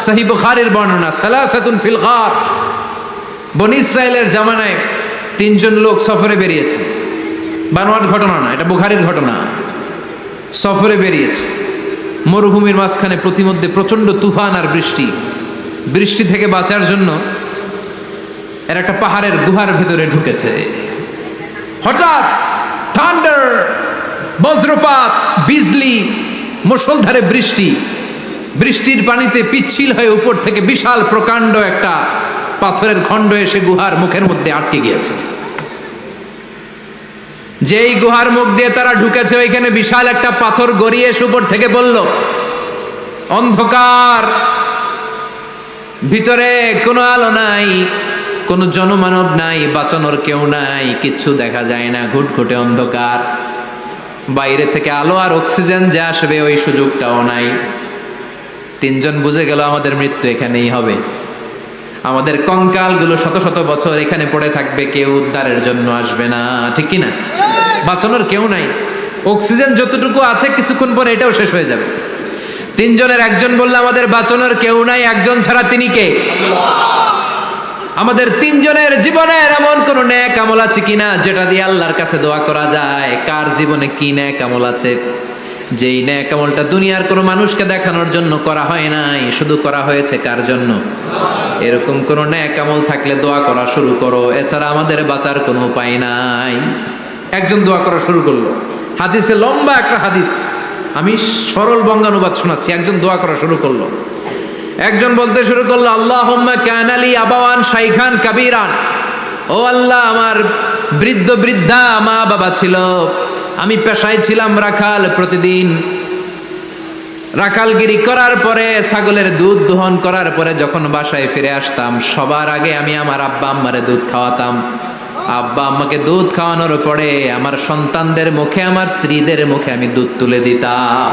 সহিহ বুখারীর বর্ণনা, সালাসাতুন ফিল গার। বনী ইসরায়েলের জামানায় তিনজন লোক সফরে বেরিয়েছে, বানোয়াট ঘটনা না, এটা বুখারীর ঘটনা। সফরে বেরিয়েছে, মরুভূমির মাঝখানে প্রতিমধ্যে প্রচন্ড তুফান আর বৃষ্টি। বৃষ্টি থেকে বাঁচার জন্য এর একটা পাহাড়ের গুহার ভিতরে ঢুকেছে। হঠাৎ থান্ডার, বজ্রপাত, বিজলি, মুষলধারে বৃষ্টি। বৃষ্টির পানিতে পিচ্ছিল হয়ে উপর থেকে বিশাল প্রকাণ্ড একটা পাথরের খণ্ড এসে গুহার মুখের মধ্যে আটকে গিয়েছে। যেই গুহার মুখ দিয়ে তারা ঢুকেছে, ওইখানে বিশাল একটা পাথর গড়িয়ে এসে উপর থেকে বলল, অন্ধকার, ভিতরে কোনো আলো নাই, কোনো জনমানব নাই, বাঁচানোর কেউ নাই, কিচ্ছু দেখা যায় না, ঘুটঘুটে অন্ধকার। বাইরে থেকে আলো আর অক্সিজেন যে আসবে ওই সুযোগটাও নাই। তিনজন বুঝে গেল আমাদের মৃত্যু এখানেই হবে, আমাদের কঙ্কালগুলো শত শত বছর এখানে পড়ে থাকবে, কেউ উদ্ধারের জন্য আসবে না, ঠিক কি না? বাঁচানোর কেউ নাই, অক্সিজেন যতটুকু আছে কিছুক্ষণ পরে এটাও শেষ হয়ে যাবে। তিনজনের একজন বলল, আমাদের বাঁচানোর কেউ নাই, একজন ছাড়া তিনি কে? আমাদের তিনজনের জীবনের এমন কোন নেক আমল আছে কিনা যেটা দিয়ে আল্লাহর কাছে দোয়া করা যায়? কার জীবনে কি নেক আমল আছে যেই নেক আমলটা দুনিয়ার কোনো মানুষকে দেখানোর জন্য করা হয় নাই, শুধু করা হয়েছে কার জন্য? এরকম কোন নেক আমল থাকলে দোয়া করা শুরু করো, এছাড়া আমাদের বাঁচার কোনো উপায় নাই। একজন দোয়া করা শুরু করলো, হাদিসে লম্বা একটা হাদিস, আমি সরল বঙ্গানুবাদ শোনাচ্ছি। একজন দোয়া করা শুরু করলো, একজন বলতে শুরু করলো, আল্লাহুম্মা কানা লি আবাওয়ান শাইখান কাবীরান, ও আল্লাহ, আমার বৃদ্ধ বৃদ্ধা মা বাবা ছিল, আমি পেশায় ছিলাম রাখাল, প্রতিদিন রাখালগিরি করার পরে, ছাগলের দুধ দোহন করার পরে যখন বাসায় ফিরে আসতাম, সবার আগে আমি আমার আব্বা আম্মারে দুধ খাওয়াতাম। আব্বা আম্মাকে দুধ খাওয়ানোর পরে আমার সন্তানদের মুখে, আমার স্ত্রীদের মুখে আমি দুধ তুলে দিতাম।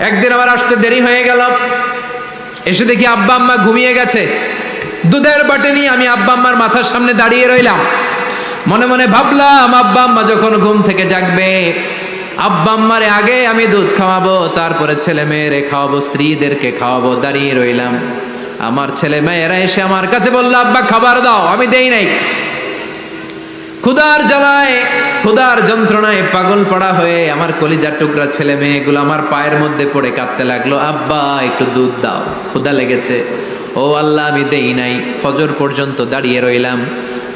একদিন আমার আসতে দেরি হয়ে গেল, এসে দেখি আব্বা আম্মা ঘুমিয়ে গেছে। দুধের বাটি নিয়ে আমি আব্বা আম্মার মাথার সামনে দাঁড়িয়ে রইলাম। মনে মনে ভাবলাম, আব্বা আম্মা যখন ঘুম থেকে জাগবে, আব্বা আম্মারে আগে আমি দুধ খাওয়াবো, তারপরে ছেলে মেয়েরে খাওয়াবো, স্ত্রীদেরকে খাওয়াবো। দাঁড়িয়ে রইলাম, আমার ছেলে মেয়েরা এসে আমার কাছে বলল, আব্বা খাবার দাও, আমি দেই নাই। ক্ষুধার জ্বালায়, ক্ষুধার যন্ত্রণায় পাগল পড়া হয়ে আমার কলিজার টুকরা ছেলে মেয়েগুলো আমার পায়ের মধ্যে পড়ে কাঁদতে লাগলো, আব্বা একটু দুধ দাও, ক্ষুধা লেগেছে। ও আল্লাহ, আমি দেই নাই। ফজর পর্যন্ত দাঁড়িয়ে রইলাম।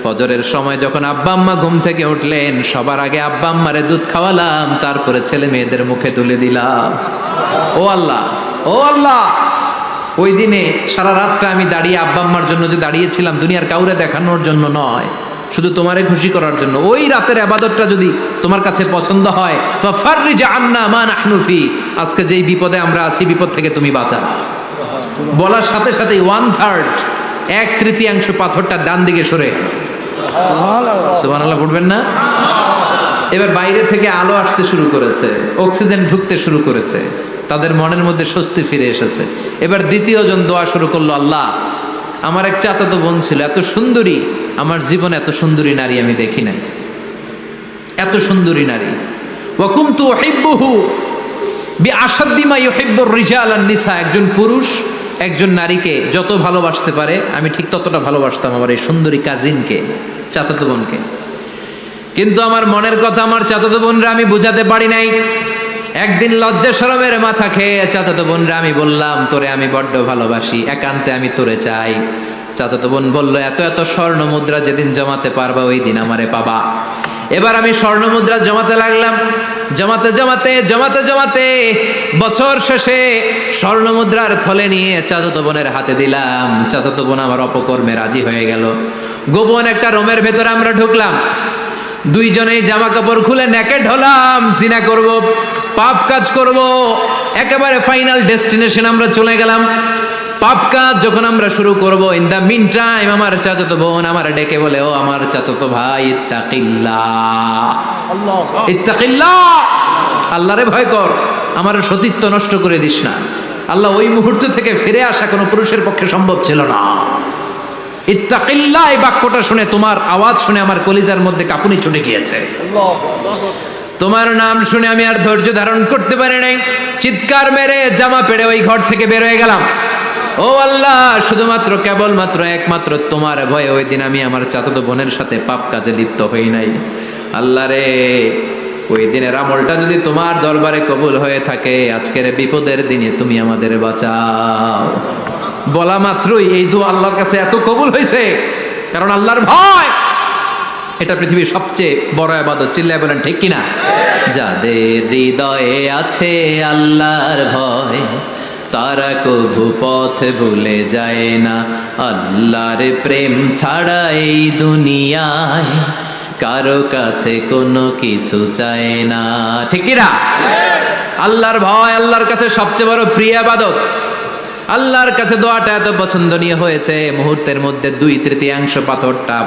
ফজরের সময় যখন আব্বা আম্মা ঘুম থেকে উঠলেন, সবার আগে আব্বা আম্মারে দুধ খাওয়ালাম, তারপরে ছেলে মেয়েদের মুখে তুলে দিলাম। ও আল্লাহ, ও আল্লাহ, ওই দিনে সারা রাতটা আমি দাঁড়িয়ে আব্বা আম্মার জন্য যে দাঁড়িয়েছিলাম, দুনিয়ার কাউরে দেখানোর জন্য নয়, শুধু তোমারে খুশি করার জন্য। ওই রাতের ইবাদতটা যদি তোমার কাছে পছন্দ হয়, ফাফাররিজ আন্না মা নাহনু ফি, আজকে যেই বিপদে আমরা আছি, বিপদ থেকে তুমি বাঁচাও। বলার সাথে সাথে 1/3, 1/3 পাথরটা ডান দিকে সরে গেল। সুবহানাল্লাহ পড়বেন না? এবার বাইরে থেকে আলো আসতে শুরু করেছে, অক্সিজেন ঢুকতে শুরু করেছে, তাদের মনের মধ্যে স্বস্তি ফিরে এসেছে। এবার দ্বিতীয় জন দোয়া শুরু করলো, আল্লাহ, আমার এক চাচাতো বোন ছিল, এত সুন্দরী, আমার জীবনে এত সুন্দরী নারী আমি দেখি নাই, এত সুন্দরী নারী। ওয়া কুনতু উহিব্বুহু বিআশাদ্দি মা ইউহিব্বুর রিজাল আন নিসা, একজন পুরুষ একজন নারীকে যত ভালোবাসতে পারে আমি ঠিক ততটা ভালোবাসতাম আমার এই সুন্দরী কাজিনকে, চাচাতো বোনকে। কিন্তু আমার মনের কথা আমার চাচাতো বোনরা আমি বুঝাতে পারি নাই। একদিন লজ্জা শরমের মাথা খেয়ে চাচাতো বোনরা আমি বললাম, তোরে আমি বড্ড ভালোবাসি, একান্তে আমি তোরে চাই। চাচাতো বোন বলল, এত এত স্বর্ণ মুদ্রা যেদিন জমাতে পারবা ওই দিন আমারে পাবা। এবার আমি স্বর্ণ মুদ্রা জমাতে লাগলাম, জমাতে জমাতে জমাতে জমাতে বছর শেষে স্বর্ণ মুদ্রার থলে নিয়ে চাচাতো বোনের হাতে দিলাম। চাচাতো বোন আমার অপকর্মে রাজি হয়ে গেল। গোপন একটা রুমের ভেতরে আমরা ঢুকলাম, দুইজনেই জামা কাপড় খুলে নেকেড হলাম, জিনা করব, পাপ কাজ করব। একেবারে ফাইনাল ডেস্টিনেশন আমরা চলে গেলাম। পাপ কাজ যখন আমরা শুরু করব, ইন দা মিন টাইম আমার চাচাতো বোন আমার ডেকে বলে, ও আমার চাচাতো ভাই, ইত্তাকিল্লাহ, ইত্তাকিল্লাহ, আল্লাহরে ভয় কর, আমার সতীত্ব নষ্ট করে দিস না। আল্লাহ ওই মুহূর্ত থেকে ফিরে আসা কোনো পুরুষের পক্ষে সম্ভব ছিল না। ইত্তাকিল্লাহ, এই বাক্যটা শুনে, তোমার আওয়াজ শুনে আমার কলিজার মধ্যে কাঁপুনি ছুটে গিয়েছে। তোমার নাম শুনে আমি আর ধৈর্য ধারণ করতে পারি নাই, চিৎকার মেরে জামা পেড়ে ওই ঘর থেকে বের হয়ে গেলাম। ও আল্লাহ, শুধুমাত্র কেবলমাত্র একমাত্র তোমার ভয়ে ওই দিন আমি আমার চাচাতো বোনের সাথে পাপ কাজে লিপ্ত হই নাই। আল্লাহ রে, ওই দিনের আমলটা যদি তোমার দরবারে কবুল হয়ে থাকে, আজকের বিপদের দিনে তুমি আমাদের বাঁচাও। বলা মাত্রই এই দোয়া আল্লাহর কাছে এত কবুল হয়েছে, কারণ আল্লাহর ভয় এটা পৃথিবীর সবচেয়ে বড় ইবাদত। চিল্লায় বলেন ঠিক কিনা? যাদের হৃদয়ে আছে আল্লাহর ভয়, তারা কবু পথ ভুলে যায় না। আল্লাহর প্রেম ছাড়া এই দুনিয়ায় কারো কাছে কোনো কিছু চায় না। ঠিক কিনা? আল্লাহর ভয় আল্লাহর কাছে সবচেয়ে বড় প্রিয় ইবাদত। আল্লাহর কাছে দোয়াটা এত পছন্দনীয় হয়েছে, মুহূর্তের মধ্যে 2/3 পাথরটা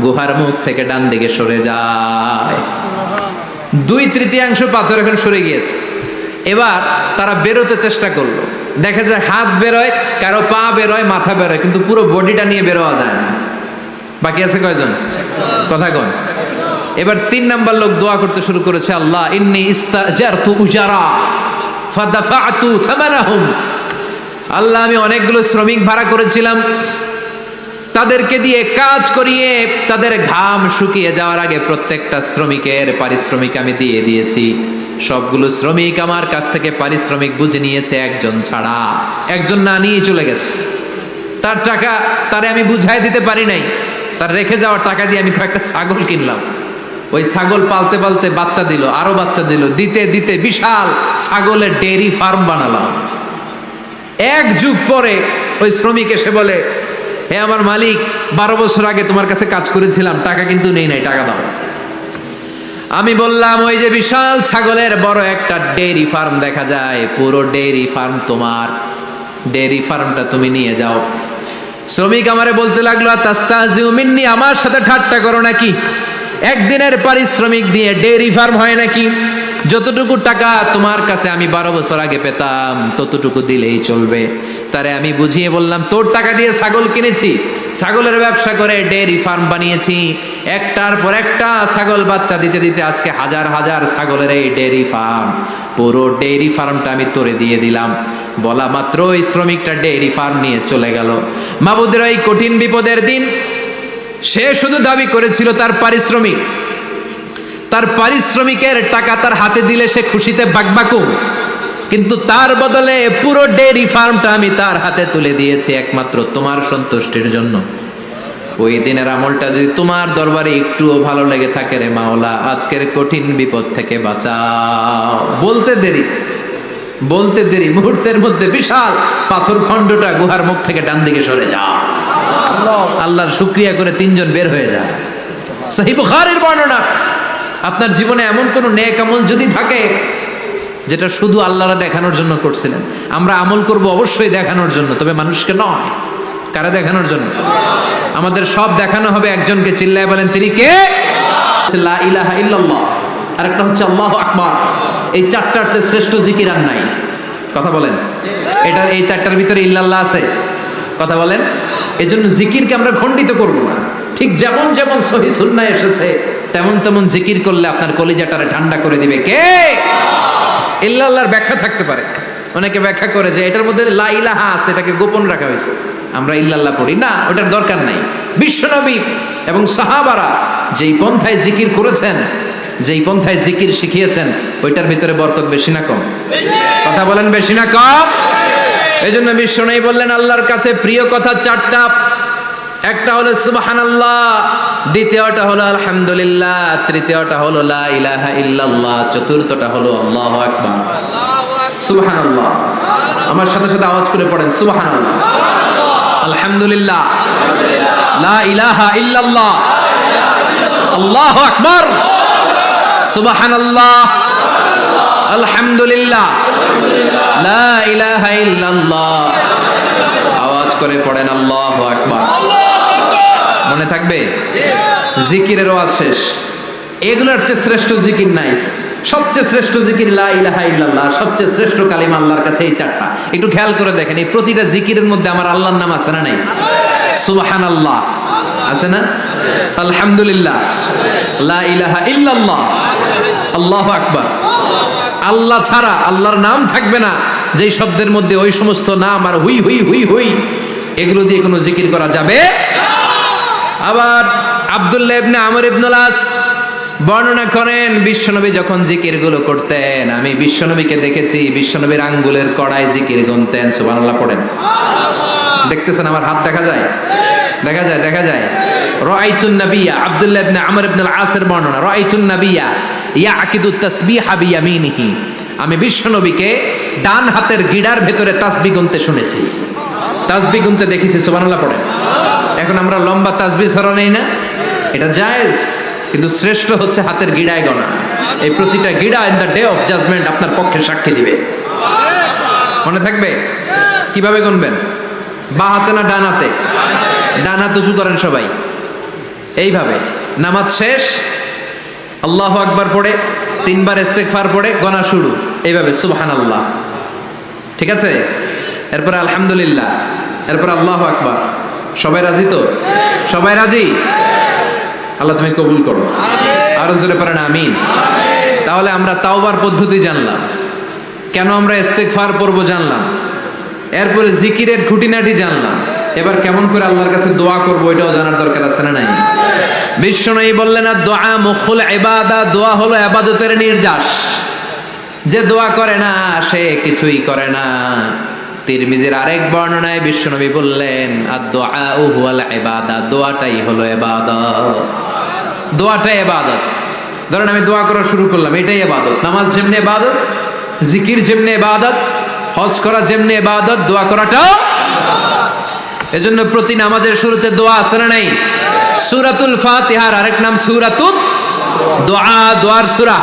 গুহার মুখ থেকে ডান দিকে সরে যায়। 2/3 পাথর এখন সরে গিয়েছে। এবার তারা বেরোতে চেষ্টা করলো, দেখা যায় হাত বেরোয়, কারো পা বেরোয়, মাথা বেরোয়, কিন্তু পুরো বডিটা নিয়ে বেরোয়া যায় না। বাকি আছে কয়জন? কথা কন। এবার 3 নাম্বার লোক দোয়া করতে শুরু করেছে, আল্লাহ ইন্নী ইস্তাজারতু উজারা ফাদাফাতু সামানাহুম। আল্লাহ, আমি অনেকগুলো শ্রমিক ভাড়া করেছিলাম, তাদেরকে দিয়ে কাজ করিয়ে তাদের ঘাম শুকিয়ে যাওয়ার আগে প্রত্যেকটা শ্রমিকের পারিশ্রমিক আমি দিয়ে দিয়েছি। সবগুলো শ্রমিক আমার কাছ থেকে পারিশ্রমিক বুঝে নিয়েছে, একজন ছাড়া। একজন না নিয়ে চলে গেছে। তার টাকা তারে আমি বুঝাই দিতে পারি নাই। তার রেখে যাওয়া টাকা দিয়ে আমি কয়েকটা ছাগল কিনলাম। ওই ছাগল পালতে পালতে বাচ্চা দিল, আরো বাচ্চা দিল, দিতে দিতে বিশাল ছাগলের ডেয়ারি ফার্ম বানালাম। 1 যুগ পরে ওই শ্রমিক এসে বলে, হে আমার মালিক, 12 বছর আগে তোমার কাছে কাজ করেছিলাম, টাকা কিন্তু নেই নাই, টাকা দাও। আমি বললাম, ওই যে বিশাল ছাগলের বড় একটা ডেয়ারি ফার্ম দেখা যায়, পুরো ডেয়ারি ফার্ম তোমার, ডেয়ারি ফার্মটা তুমি নিয়ে যাও। শ্রমিক আমারে বলতে লাগলো, তাস্তাজিউ মিন্নি, আমার সাথে ঠাট্টা করো নাকি? একদিনের পারিশ্রমিক দিয়ে ডেয়ারি ফার্ম হয় নাকি? যতটুকু টাকা তোমার কাছে আমি 12 বছর আগে পেতাম, ততটুকু দিলেই চলবে। তারে আমি বুঝিয়ে বললাম, তোর টাকা দিয়ে ছাগল কিনেছি, ছাগলের ব্যবসা করে ডেয়ারি ফার্ম বানিয়েছি, একটার পর একটা ছাগল বাচ্চা দিতে দিতে আজকে হাজার হাজার ছাগলের এই ডেয়ারি ফার্ম, পুরো ডেয়ারি ফার্মটা আমি তোরে দিয়ে দিলাম। বলা মাত্র ওই শ্রমিকটা ডেয়ারি ফার্ম নিয়ে চলে গেল। মাবুদের এই কঠিন বিপদের দিন সে শুধু দাবি করেছিল তার পারিশ্রমিক, তার পারিশ্রমিকের টাকা তার হাতে দিলে সে খুশিতে বাকবাকুম, কিন্তু তার বদলে পুরো ডেয়ারি ফার্মটা আমি তার হাতে তুলে দিয়েছি একমাত্র তোমার সন্তুষ্টির জন্য। ওই দিনের আমলটা যদি তোমার দরবারে একটুও ভালো লেগে থাকে রে মাওলা, আজকের কঠিন বিপদ থেকে বাঁচাও। বলতে দেরি মুহূর্তের মধ্যে বিশাল পাথর খণ্ডটা গুহার মুখ থেকে ডান দিকে সরে যাও। আল্লাহর শুকরিয়া করে 3 জন বের হয়ে যায়। সহিহ বুখারীর বর্ণনা। আপনার জীবনে এমন কোন নেক আমল যদি থাকে যেটা শুধু আল্লাহরা দেখানোর জন্য করছিলেন, আমরা আমল করব অবশ্যই দেখানোর জন্য, তবে মানুষকে নয়। কারা দেখানোর জন্য? আমাদের সব দেখানো হবে একজনকে। চিল্লায় বলেন, তিনি কে? লা ইলাহা ইল্লাল্লাহ, আরেকটা হচ্ছে আল্লাহু আকবার। এই 4টার চেয়ে শ্রেষ্ঠ জিকির আর নাই। কথা বলেন, এটা এই 4টার ভিতরে ইল্লাল্লাহ আছে? কথা বলেন। এজন্য জিকিরকে আমরা খণ্ডিত করব না। ঠিক যেমন যেমন সহিহ সুন্নাহ এসেছে তেমন তেমন জিকির করলে আপনার কলিজাটারে ঠান্ডা করে দিবে কে? ইল্লাল্লাহর ব্যাখ্যা থাকতে পারে। অনেকে ব্যাখ্যা করে যে এটার মধ্যে লা ইলাহা আছে, এটাকে গোপন রাখা হয়েছে, আমরা ইল্লাল্লাহ পড়ি না, ওটার দরকার নাই। বিশ্বনবী এবং সাহাবারা যেই পন্থায় জিকির করেছেন, যেই পন্থায় জিকির শিখিয়েছেন, ওইটার ভিতরে বরকত বেশি না কম? কথা বলেন, বেশি না কম? এজন্য বিশ্বনবী বললেন আল্লাহর কাছে প্রিয় কথা 4টা। একটা হলো সুবহানাল্লাহ, দ্বিতীয়টা হলো আলহামদুলিল্লাহ, তৃতীয়টা হলো লা ইলাহা ইল্লাল্লাহ, চতুর্থটা হলো আল্লাহু আকবার। সুবহানাল্লাহ, আমার সাথে সাথে আওয়াজ করে পড়েন সুবহানাল্লাহ, আলহামদুলিল্লাহ, লা ইলাহা ইল্লাল্লাহ, আল্লাহু আকবার, সুবহানাল্লাহ, আলহামদুলিল্লাহ, লা ইলাহা ইল্লাল্লাহ। আওয়াজ করে পড়েন আল্লাহু আকবার। মনে থাকবে? জিকিরের ওয়াজ শেষ। এগুলোর চেয়ে শ্রেষ্ঠ জিকির নাই। সবচেয়ে শ্রেষ্ঠ জিকির লা ইলাহা ইল্লাল্লাহ, সবচেয়ে শ্রেষ্ঠ কালিমা আল্লাহর কাছে এই 4টা। একটু খেয়াল করে দেখেন, এই প্রতিটা জিকিরের মধ্যে আমার আল্লাহর নাম আছে না নাই? সুবহানাল্লাহ আছে না? আলহামদুলিল্লাহ, লা ইলাহা ইল্লাল্লাহ, আল্লাহু আকবার। আল্লাহ ছাড়া, আল্লাহর নাম থাকবে না, যেই শব্দের মধ্যে ওই সমস্ত নাম আর হুই হুই হুই হুই এগুলো দিয়ে কোনো জিকির করা যাবে। আবার আব্দুল্লাহ ইবনে আমর ইবনুল আস বর্ণনা করেন, বিশ্বনবী যখন জিকিরগুলো করতেন আমি বিশ্বনবীকে দেখেছি বিশ্বনবীর আঙ্গুলের কড়ায় জিকির গুনতেন। সুবহানাল্লাহ পড়েন। দেখতেছেন আমার হাত দেখা যায়, দেখা যায়, দেখা যায়। রাআইতুন নাবিয়্যা, আব্দুল্লাহ ইবনে আমর ইবনুল আসের বর্ণনা, রাআইতুন নাবিয়্যা ইয়াকিদু তাসবিহা বিয়ামিনিহি, আমি বিশ্বনবীকে ডান হাতের গিড়ার ভেতরে তাসবিহ গুনতে শুনেছি, তাসবিহ গুনতে দেখেছি। সুবহানাল্লাহ পড়েন। এখন আমরা লম্বা তাসবিহ ছড়া নেই না, এটা জায়েজ, কিন্তু শ্রেষ্ঠ হচ্ছে হাতের গিড়ায় গোনা। এই প্রতিটা গিড়া in the day of judgement আপনার পক্ষে সাক্ষী দিবে। মনে থাকবে? কিভাবে গুনবেন? বাঁ হাতে না ডান হাতে? ডান হাত উঁচু করেন সবাই, এইভাবে। নামাজ শেষ আল্লাহু আকবার পড়ে 3 বার ইস্তেগফার পড়ে গোনা শুরু, এইভাবে সুবহানাল্লাহ। ঠিক আছে? এরপর আলহামদুলিল্লাহ, এরপর আল্লাহু আকবার। সবাই রাজি তো? সবাই রাজি? আল্লাহ তুমি কবুল করো। আরো জোরে পড়েন আমিন। তাহলে আমরা তাওবার পদ্ধতি জানলাম, কেন আমরা ইস্তেগফার পড়বো জানলাম, এরপরে জিকিরের খুঁটিনাটি জানলাম। এবার কেমন করে আল্লাহর কাছে দোয়া করবো এটাও জানার দরকার আছে না নাই? বিশ্বনবী বললেন না, দোয়া মুখুল ইবাদা, দোয়া হলো ইবাদতের নির্যাস। যে দোয়া করে না সে কিছুই করে না। তিরমিজির আরেক বর্ণনায় বিশ্বনবী বললেন, আদ-দুআউ হুয়াল ইবাদা, দোয়াটাই হলো ইবাদত, দোয়াটাই ইবাদত। ধরেন আমি দোয়া করা শুরু করলাম, এটাই ইবাদত। নামাজ যেমনি ইবাদত, জিকির যেমনি ইবাদত, হজ করা যেমনি ইবাদত, দোয়া করাটাও। এজন্য প্রতি নামাজের শুরুতে দোয়া আছে না নাই? সূরাতুল ফাতিহার আরেক নাম সূরাতুদ দোয়া, দোয়ার সূরা।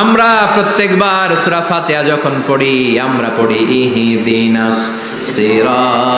আমরা প্রত্যেকবার সূরা ফাতিহা যখন পড়ি আমরা পড়ি ইহদিনাস সিরাত